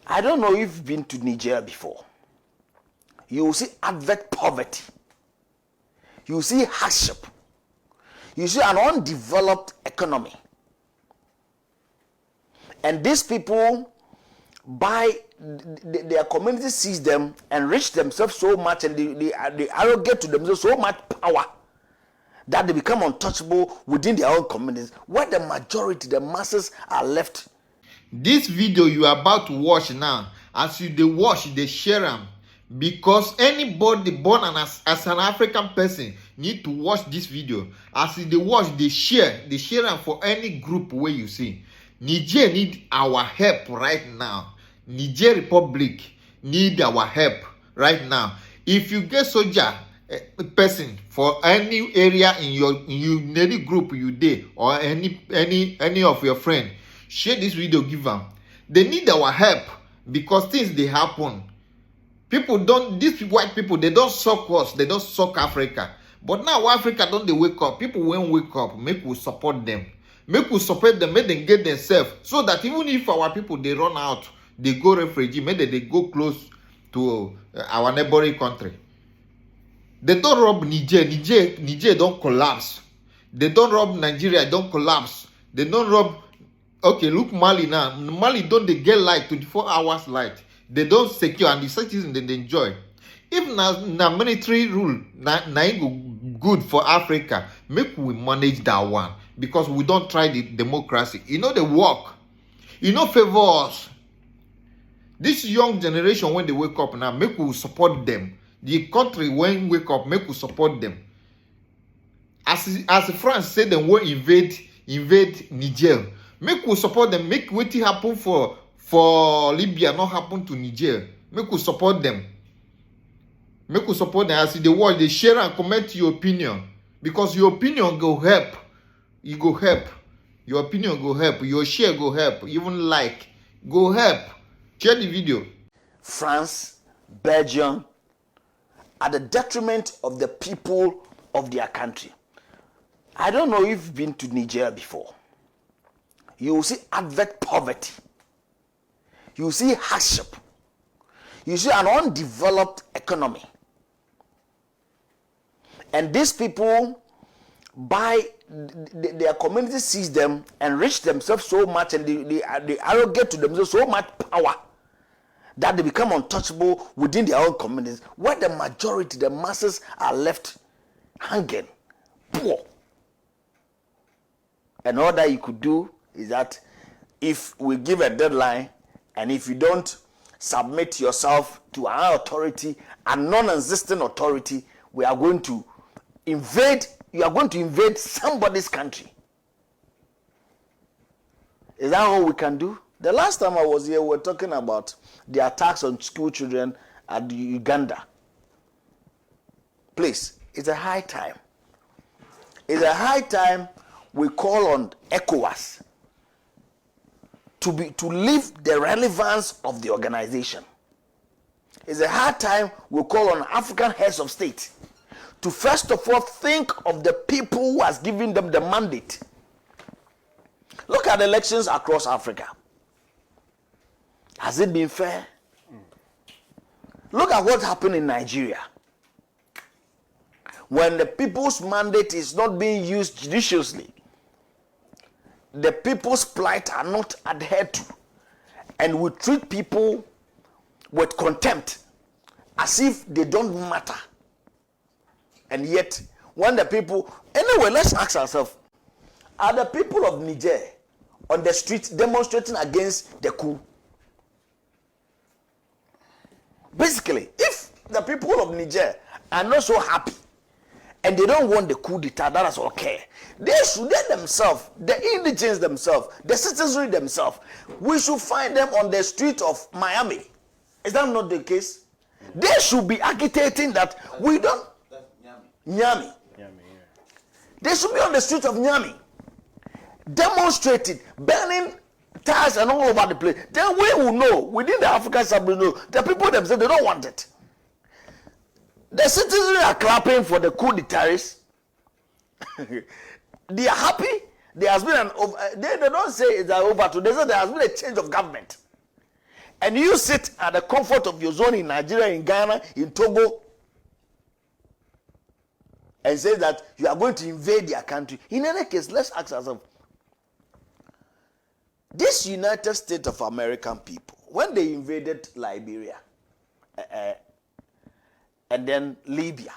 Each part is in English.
I don't know if you've been to Niger before. You will see advert poverty. You will see hardship. You see an undeveloped economy. And these people, their community sees them, enrich themselves so much, and they arrogate to themselves so much power that they become untouchable within their own communities, where the majority, the masses, are left. This video you are about to watch now, as you dey watch, they share them, because anybody born as an African person need to watch this video. As they watch, they share them for any group where you see. Niger need our help right now. Niger Republic need our help right now. If you get soldier person for any area in any group you dey, or any of your friend, share this video, give them. They need our help, because things they happen. People don't, these white people, they don't suck us, they don't suck Africa. But now Africa don't they wake up. People won't wake up. Make we support them. Make we support them, make them get themselves, so that even if our people they run out, they go refugee, maybe they go close to our neighboring country. They don't rob Niger don't collapse. They don't rob Nigeria, don't collapse. They don't rob, okay, look Mali now. Mali don't they get light, 24 hours light. They don't secure, and the citizens they enjoy. If na military rule na good for Africa, make we manage that one, because we don't try the democracy. You know, they work. You know, favor us. This young generation, when they wake up now, make we support them. The country when wake up, make we support them. As France said, they will invade Niger. Make we support them. Make what happen for Libya not happen to Niger. Make we support them. Make we support them. As the world, they share and comment your opinion, because your opinion go help. You go help. Your opinion go help. Your share go help. Even like go help. Share the video. France, Belgium, at the detriment of the people of their country. I don't know if you've been to Niger before. You will see advert poverty. You will see hardship. You see an undeveloped economy. And these people, their community sees them, enrich themselves so much, and they arrogate to themselves so much power that they become untouchable within their own communities, where the majority, the masses, are left hanging, poor. And all that you could do is that if we give a deadline, and if you don't submit yourself to our authority, a non-existent authority, we are going to invade, you are going to invade somebody's country. Is that all we can do? The last time I was here, we were talking about the attacks on school children at Uganda. Please, it's a high time. It's a high time we call on ECOWAS to leave the relevance of the organization. It's a hard time we call on African heads of state to first of all think of the people who has given them the mandate. Look at the elections across Africa. Has it been fair? Look at what happened in Nigeria. When the people's mandate is not being used judiciously, the people's plight are not adhered to, and we treat people with contempt as if they don't matter. And yet, when the people, anyway, let's ask ourselves, are the people of Niger on the street demonstrating against the coup? Basically, if the people of Niger are not so happy and they don't want the coup d'etat, that is okay. They themselves, the indigents themselves, the citizenry themselves, we should find them on the street of Miami. Is that not the case? They should be agitating that we don't. Nyami. They should be on the street of Nyami, demonstrating, burning tires and all over the place. Then we will know, within the African sub-region, the people themselves, they don't want it. The citizens are clapping for the coup d'etat. They are happy. There has been an they don't say it's over to. They say there has been a change of government. and you sit at the comfort of your zone in Nigeria, in Ghana, in Togo, and say that you are going to invade their country. In any case, let's ask ourselves, this United States of American people, when they invaded Liberia and then Libya,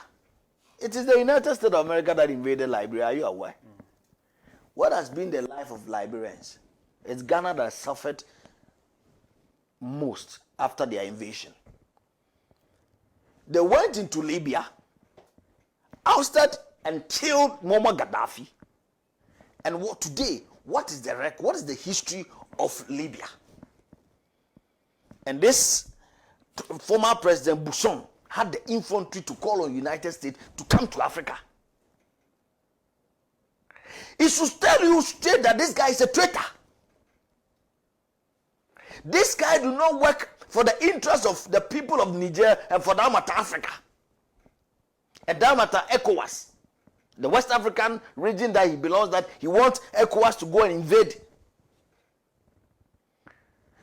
it is the United States of America that invaded Liberia. Are you aware? What has been the life of Liberians? It's Ghana that suffered most after their invasion. They went into Libya, ousted and killed Muammar Gaddafi. And today, what is the record? What is the history of Libya? And this former President Bushon had the infantry to call on United States to come to Africa. It should tell you straight that this guy is a traitor. This guy do not work for the interests of the people of Niger and for that matter Africa. And that matter ECOWAS, the West African region that he belongs, that he wants ECOWAS to go and invade.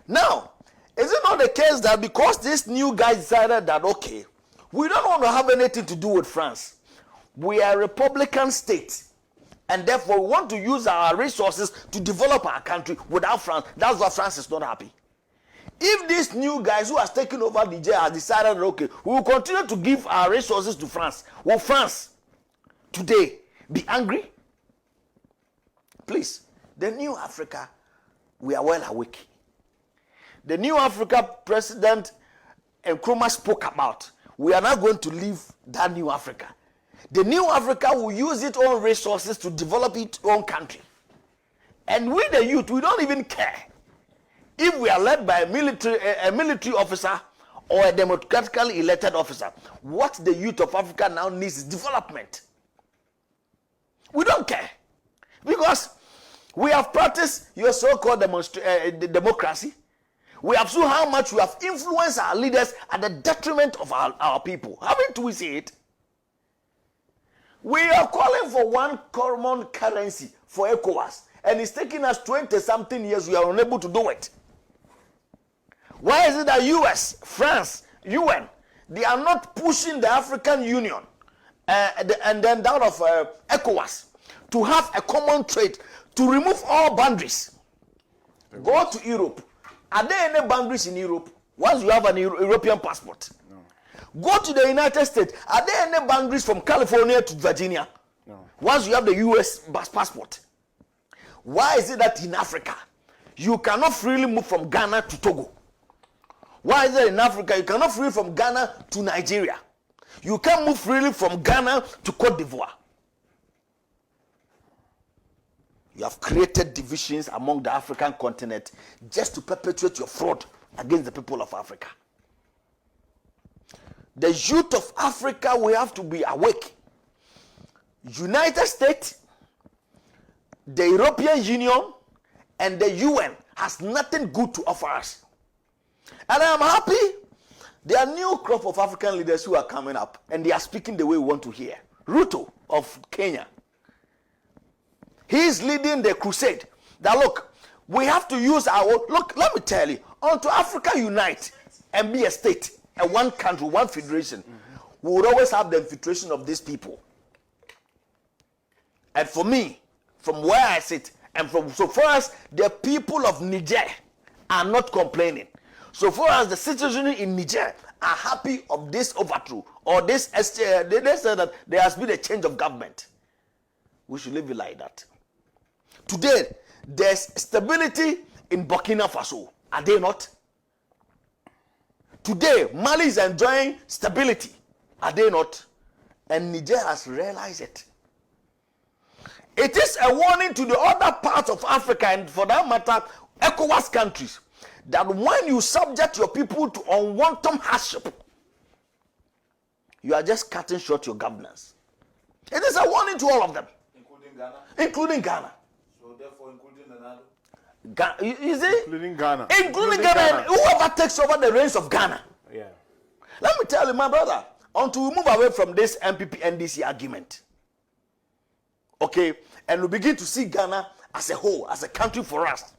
Now, is it not the case that because this new guy decided that, okay, we don't want to have anything to do with France. We are a Republican state. And therefore, we want to use our resources to develop our country without France. That's why France is not happy. If these new guys who has taken over Niger have decided, okay, we will continue to give our resources to France, will France today be angry? Please, the new Africa, we are well awake. The new Africa President Nkrumah spoke about, we are not going to leave that new Africa. The new Africa will use its own resources to develop its own country. And we the youth, we don't even care if we are led by a military officer or a democratically elected officer. What the youth of Africa now needs is development. We don't care. Because we have practiced your so-called democracy. We have seen how much we have influenced our leaders at the detriment of our people. Haven't we seen it? We are calling for one common currency for ECOWAS, and it's taking us 20-something years. We are unable to do it. Why is it that US, France, UN, they are not pushing the African Union and then that of ECOWAS to have a common trade, to remove all boundaries? Go to Europe. Are there any boundaries in Europe once you have an European passport? No. Go to the United States. Are there any boundaries from California to Virginia? No. Once you have the US passport. Why is it that in Africa you cannot freely move from Ghana to Togo? Why is it in Africa you cannot freely from Ghana to Nigeria? You can't move freely from Ghana to Cote d'Ivoire. You have created divisions among the African continent just to perpetuate your fraud against the people of Africa. The youth of Africa, we have to be awake. United States, the European Union, and the UN has nothing good to offer us. And I am happy there are new crop of African leaders who are coming up, and they are speaking the way we want to hear. Ruto of Kenya. He is leading the crusade. That look, we have to use our, look, let me tell you, until Africa unite and be a state, and one country, one federation, we would always have the infiltration of these people. And for me, from where I sit, and from so far as the people of Niger are not complaining, so far as the citizens in Niger are happy of this overthrow, or this, they say that there has been a change of government, we should leave it like that. Today, there's stability in Burkina Faso. Are they not? Today, Mali is enjoying stability. Are they not? And Niger has realized it. It is a warning to the other parts of Africa, and for that matter, ECOWAS countries, that when you subject your people to unwanted hardship, you are just cutting short your governance. It is a warning to all of them. Including Ghana? Including Ghana. So therefore including another? You see? Including Ghana. Including Ghana, and whoever takes over the reins of Ghana. Yeah. Let me tell you, my brother, until we move away from this MPP NDC argument, okay, and we begin to see Ghana as a whole, as a country for us,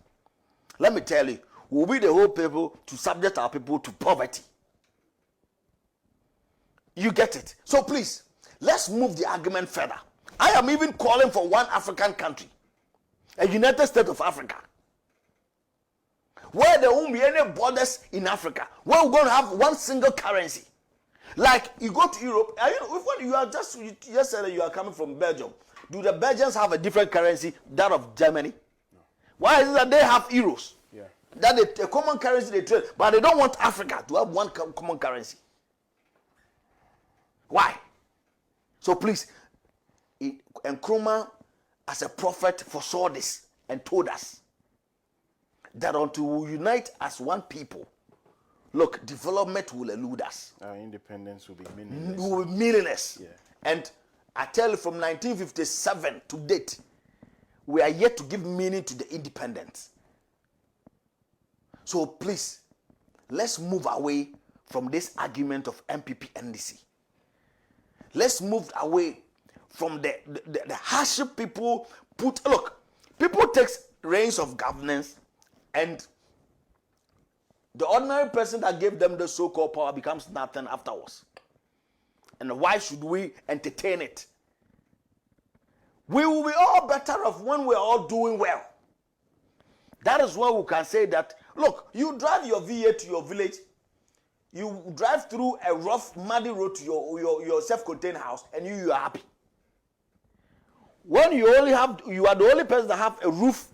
let me tell you, will be the whole people to subject our people to poverty. You get it? So please, let's move the argument further. I am even calling for one African country, a United States of Africa, where there won't be any borders in Africa, where we're going to have one single currency. Like you go to Europe, you just said that you are coming from Belgium. Do the Belgians have a different currency, that of Germany? No. Why is it that they have euros? Yeah. That a common currency they trade, but they don't want Africa to have one common currency. Why? So please, Nkrumah as a prophet foresaw this and told us that until we unite as one people, look, development will elude us. Our independence will be meaningless. We will be meaningless. Yeah. And I tell you, from 1957 to date, we are yet to give meaning to the independence. So please, let's move away from this argument of MPP NDC. Let's move away from the hardship people put. Look, people take reins of governance, and the ordinary person that gave them the so-called power becomes nothing afterwards. And why should we entertain it? We will be all better off when we're all doing well. That is why we can say that, look, you drive your V8 to your village, you drive through a rough, muddy road to your self-contained house, and you are happy. When you are the only person that have a roof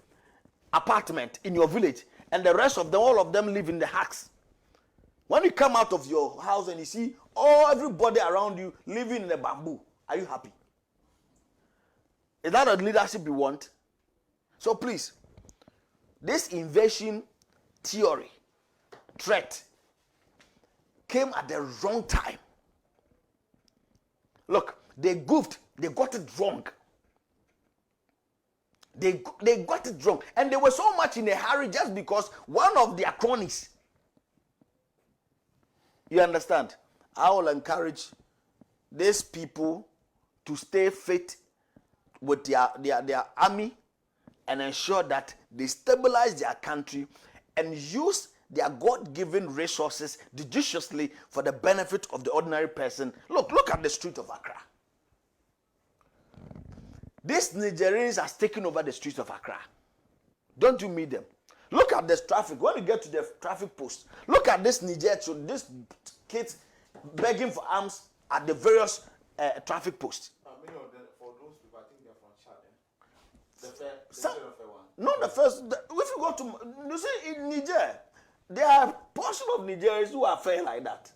apartment in your village, and the rest of them, all of them live in the huts. When you come out of your house and you see everybody around you living in a bamboo, are you happy? Is that a leadership you want? So please, this invasion theory, threat, came at the wrong time. Look, they goofed, they got it wrong. They got it wrong. And they were so much in a hurry just because one of their cronies. You understand? I will encourage these people to stay fit with their army and ensure that they stabilize their country and use their God-given resources judiciously for the benefit of the ordinary person. Look at the street of Accra. These Nigerians are taking over the streets of Accra. Don't you meet them? Look at this traffic. When you get to the traffic post, look at this these kids begging for arms at the various traffic posts. Many of them, for those people, I think they're from Chad. The fair one. Not the first. If you go to, you see, in Niger, there are a portion of Nigerians who are fair like that.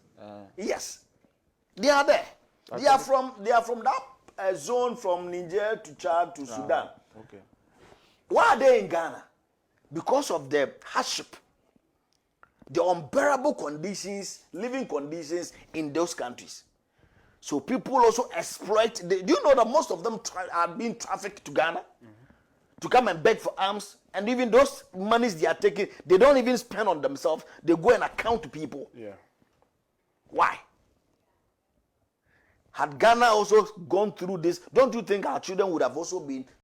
Yes, they are there. They are from that zone, from Niger to Chad to Sudan. Okay. Why are they in Ghana? Because of the hardship, the unbearable conditions, living conditions in those countries. So people also exploit. Do you know that most of them are being trafficked to Ghana to come and beg for arms? And even those monies they are taking, they don't even spend on themselves. They go and account to people. Yeah. Why? Had Ghana also gone through this, don't you think our children would have also been